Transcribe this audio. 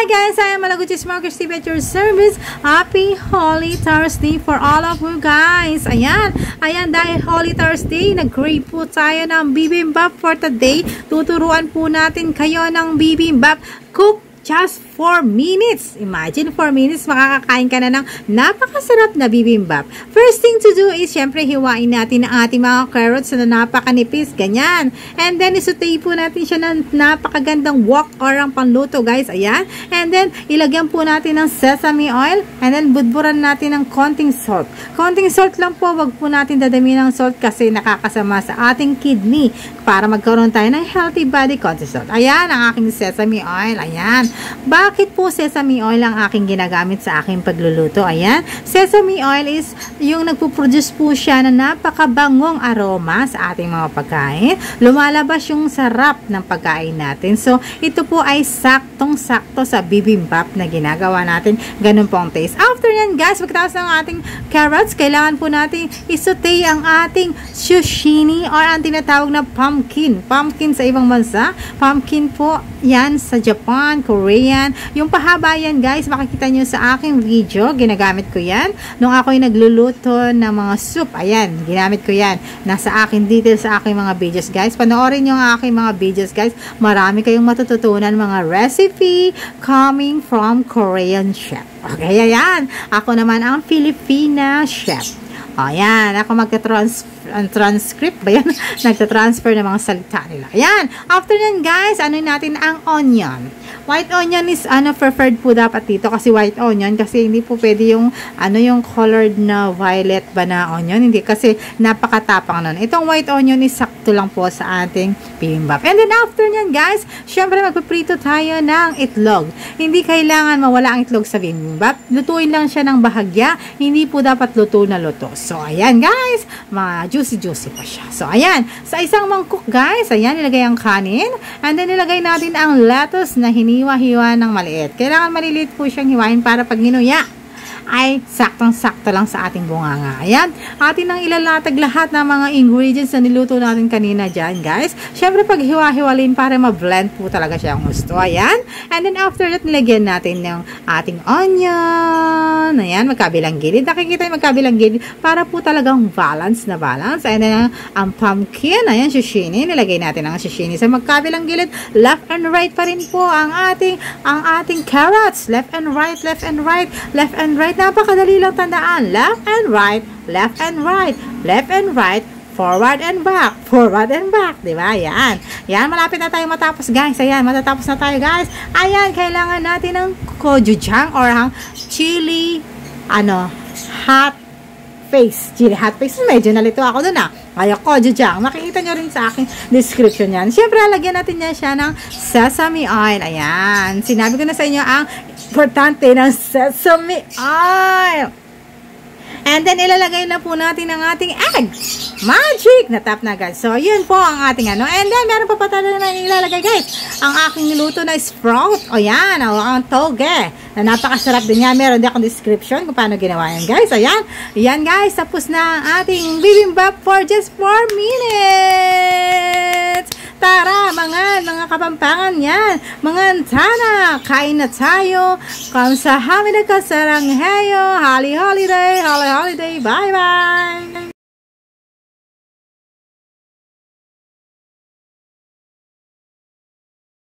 guys, I am Malaguchi Smoker Steve at your service. Happy Holy Thursday for all of you guys. Ayan, dahil Holy Thursday, nag-grade po tayo ng bibimbap for today. Tuturuan po natin kayo ng bibimbap cook just 4 minutes. Imagine 4 minutes, makakakain ka na ng napakasarap na bibimbap. First thing to do is, syempre, hiwain natin ang ating mga carrots na napakanipis. Ganyan. And then, isutay po natin siya ng napakagandang wok or ang panluto, guys. Ayan. And then, ilagyan po natin ng sesame oil. And then, budburan natin ng konting salt. Konting salt lang po. Wag po natin dadamihan ng salt kasi nakakasama sa ating kidney. Para magkaroon tayo ng healthy body, konting salt. Ayan, ang aking sesame oil. Ayan. Bakit po sesame oil ang aking ginagamit sa aking pagluluto? Ayan, sesame oil is yung nagpo-produce po siya na napakabangong aroma sa ating mga pagkain. Lumalabas yung sarap ng pagkain natin. So, ito po ay saktong-sakto sa bibimbap na ginagawa natin. Ganun po ang taste. After yan, guys, pagkatapos ng ating carrots, kailangan po natin isutay ang ating zucchini or ang tinatawag na pumpkin. Pumpkin sa ibang bansa. Pumpkin po, yan sa Japan, Korean. Yung pahaba yan, guys, makikita nyo sa aking video. Ginagamit ko yan. Nung ako'y nagluluto ng mga soup, ayan, ginamit ko yan. Nasa akin details sa aking mga videos, guys. Panoorin nyo ang aking mga videos, guys. Marami kayong matututunan mga recipe coming from Korean chef. Okay, ayan. Ako naman ang Filipina chef. Ayan, ako transcript ba yan? Nagtatransfer ng mga salita nila. Ayan, after yan, guys, ano natin ang onion. White onion is preferred po dapat dito kasi white onion kasi hindi po pwede yung yung colored na violet ba na onion, hindi kasi napakatapang nun. Itong white onion is sakto lang po sa ating bibimbap. And then after nyan, guys, syempre magpiprito tayo ng itlog. Hindi kailangan mawala ang itlog sa bibimbap. Lutuin lang siya ng bahagya, hindi po dapat luto na luto. So ayan, guys, mga juicy pa siya. So ayan, sa isang mangkok, guys, ayan, nilagay ang kanin and then nilagay natin ang lettuce na hiniwa-hiwa ng maliit. Kailangan maliliit po siyang hiwain para pag ginuya ay saktong-sakto lang sa ating bunganga. Ayan, atin nang ilalatag lahat ng mga ingredients na niluto natin kanina dyan, guys. Syempre, pag hiwa-hiwalin para ma-blend po talaga siya ang gusto. Ayan, and then after that, nilagyan natin yung ating onion. Ayan, magkabilang gilid. Nakikita yung magkabilang gilid para po talagang balance na balance. And then, ang pumpkin, ayan, zucchini. Nilagay natin ang zucchini sa magkabilang gilid. Left and right pa rin po ang ating carrots. Left and right, left and right, left and right. Napakadali lang tandaan. Left and right, left and right, left and right, forward and back, forward and back. Diba? Yan. Yan, malapit na tayo matapos, guys. Ayan, matatapos na tayo, guys. Ayan, kailangan natin ng gochujang or ang chili, hot face. Chili hot face. Medyo nalito ako dun, Kaya gochujang. Makikita nyo rin sa aking description yan. Siyempre, lagyan natin yan siya ng sesame oil. Ayan. Sinabi ko na sa inyo ang importante ng sesame oil. And then, ilalagay na po natin ang ating egg. Magic! Natap na, guys. So, yun po ang ating And then, meron pa tayo na ilalagay, guys. Ang aking niluto na sprout. O, yan. O, ang toge. Na napakasarap din yan. Meron din akong description kung paano ginawa yan, guys. Ayan. Ayan, guys. Tapos na ang ating bibimbap for just 4 minutes. Tara, mga kapampangan yan. Mga antana, kain na tayo. Kamsahamnida kasarangheyo. Holiday. Bye-bye.